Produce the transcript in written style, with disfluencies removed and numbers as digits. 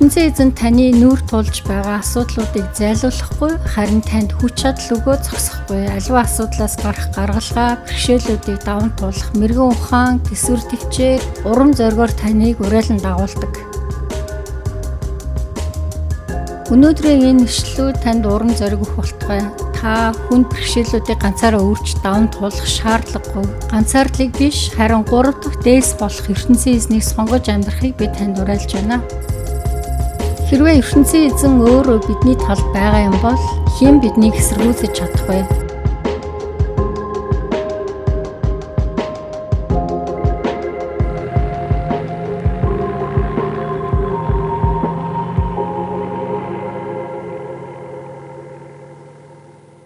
ертөнцийн эзэн таны нүүр тулж байгаа асуудлуудыг зайлуулахгүй, харин танд хүч чадал өгөө зогсохгүй. Аливаа асуудлаас гарах гаргалгаа, бэрхшээлүүдийг даван туулах мэрэгэн ухаан, төсвөр төвчээр, урам зоригоор таныг уриалан дагуулдаг. Өнөөдрийн энэ ишлэлүүд танд урам зориг өгөх болтугай. Та хүнд бэрхшээлүүдийг ганцаараа өөрч даван туулах шаардлагагүй. Ганцаардлыг биш, харин 3 дахь дээс болох ертөнцийн эзнийг сонгож амьдрахыг би танд уриалж байна. Хэрвээ ертөнцийн эзэн өөрөө бидний талд байгаа юм бол хэн биднийг эсэргүүцэж чадах вэ?